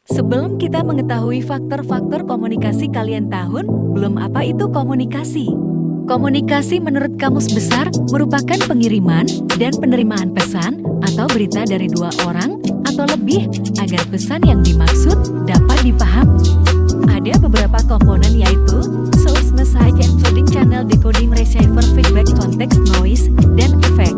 Sebelum kita mengetahui faktor-faktor komunikasi kalian tahun, belum apa itu komunikasi? Komunikasi menurut Kamus Besar merupakan pengiriman dan penerimaan pesan atau berita dari dua orang atau lebih agar pesan yang dimaksud dapat dipahami. Ada beberapa komponen yaitu source message encoding, channel decoding, receiver feedback, context, noise, dan efek.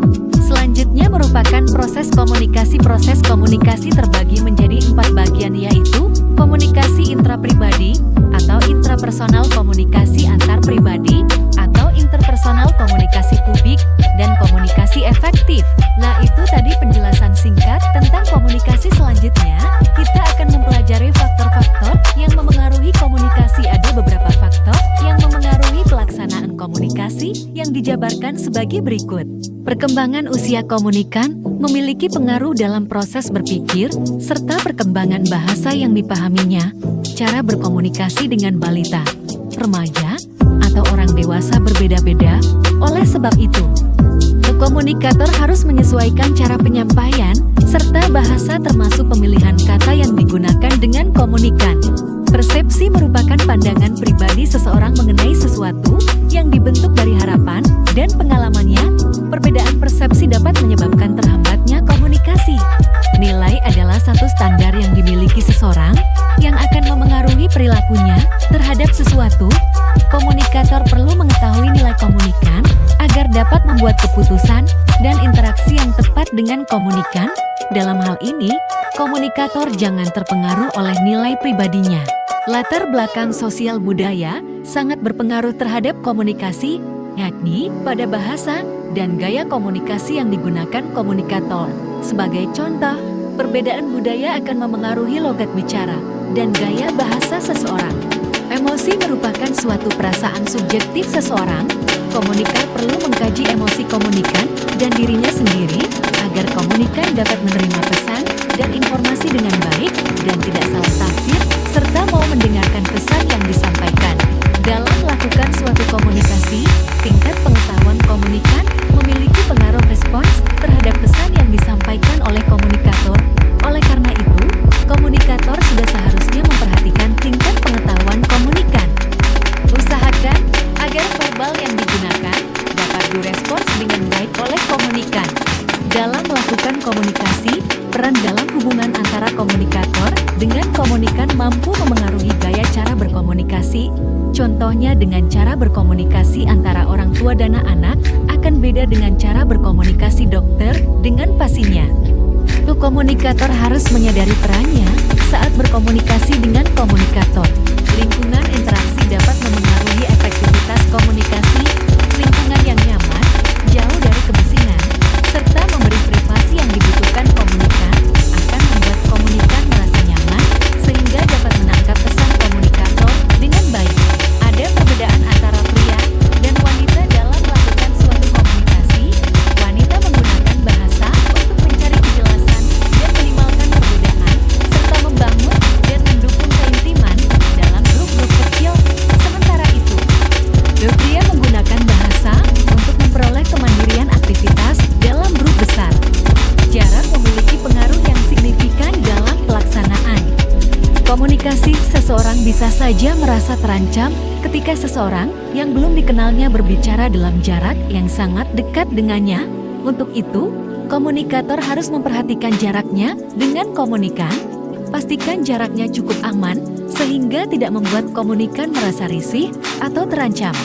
Selanjutnya merupakan proses komunikasi. Proses komunikasi terbagi menjadi 4 bagian yaitu komunikasi intrapribadi atau intrapersonal, komunikasi antar pribadi atau interpersonal, komunikasi publik, dan komunikasi efektif. Nah, itu tadi penjelasan singkat tentang komunikasi. Selanjutnya, kita akan mempelajari faktor-faktor yang memengaruhi komunikasi. Ada beberapa faktor yang memengaruhi pelaksanaan komunikasi yang dijabarkan sebagai berikut. Perkembangan usia komunikan memiliki pengaruh dalam proses berpikir serta perkembangan bahasa yang dipahaminya. Cara berkomunikasi dengan balita, remaja, atau orang dewasa berbeda-beda. Oleh sebab itu, komunikator harus menyesuaikan cara penyampaian serta bahasa termasuk pemilihan kata yang digunakan dengan komunikan. Persepsi merupakan pandangan pribadi seseorang mengenai sesuatu yang dibentuk dari harapan dan pengalamannya. Perbedaan persepsi dapat menyebabkan terhambatnya komunikasi. Nilai adalah satu standar yang dimiliki seseorang yang akan memengaruhi perilakunya terhadap sesuatu. Komunikator perlu mengetahui nilai komunikan agar dapat membuat keputusan dan interaksi yang tepat dengan komunikan. Dalam hal ini, komunikator jangan terpengaruh oleh nilai pribadinya. Latar belakang sosial budaya sangat berpengaruh terhadap komunikasi, yakni pada bahasa dan gaya komunikasi yang digunakan komunikator. Sebagai contoh, perbedaan budaya akan memengaruhi logat bicara dan gaya bahasa seseorang. Emosi merupakan suatu perasaan subjektif seseorang. Komunikan perlu mengkaji emosi komunikan dan dirinya sendiri agar komunikan dapat menerima pesan dan informasi dengan baik dan tidak salah tafsir, serta mau mendengarkan pesan yang disampaikan. Dalam melakukan suatu komunikasi, tingkat pengetahuan komunikan memiliki pengaruh respons terhadap pesan yang disampaikan oleh komunikator. Oleh karena itu, komunikator sudah seharusnya memperhatikan tingkat pengetahuan komunikan. Usahakan agar verbal yang digunakan dapat direspons dengan baik oleh komunikan. Dalam melakukan komunikasi, peran dalam hubungan antara komunikator dengan komunikan mampu memengaruhi gaya cara berkomunikasi. Contohnya dengan cara berkomunikasi antara orang tua dan anak akan beda dengan cara berkomunikasi dokter dengan pasiennya. Komunikator harus menyadari perannya saat berkomunikasi dengan komunikator. Lingkungan interaksi dapat memengaruhi efektivitas komunikasi. Lingkungan yang nyaman, jauh dari kebisingan, serta memberi privasi yang dibutuhkan komunikan akan membuat komunikan merasa nyaman sehingga dapat menangkap pesan komunikator dengan baik. Ada perbedaan antara pria dan wanita dalam melakukan suatu komunikasi. Wanita menggunakan bahasa untuk mencari kejelasan dan minimalkan perbedaan, serta membangun dan mendukung keintiman dalam grup-grup kecil. Sementara itu, pria menggunakan bahasa untuk memperoleh kemandirian aktivitas dalam grup besar. Jarak memiliki pengaruh yang signifikan dalam pelaksanaan komunikasi. Seseorang bisa saja merasa terancam ketika seseorang yang belum dikenalnya berbicara dalam jarak yang sangat dekat dengannya. Untuk itu, komunikator harus memperhatikan jaraknya dengan komunikan. Pastikan jaraknya cukup aman sehingga tidak membuat komunikan merasa risih atau terancam.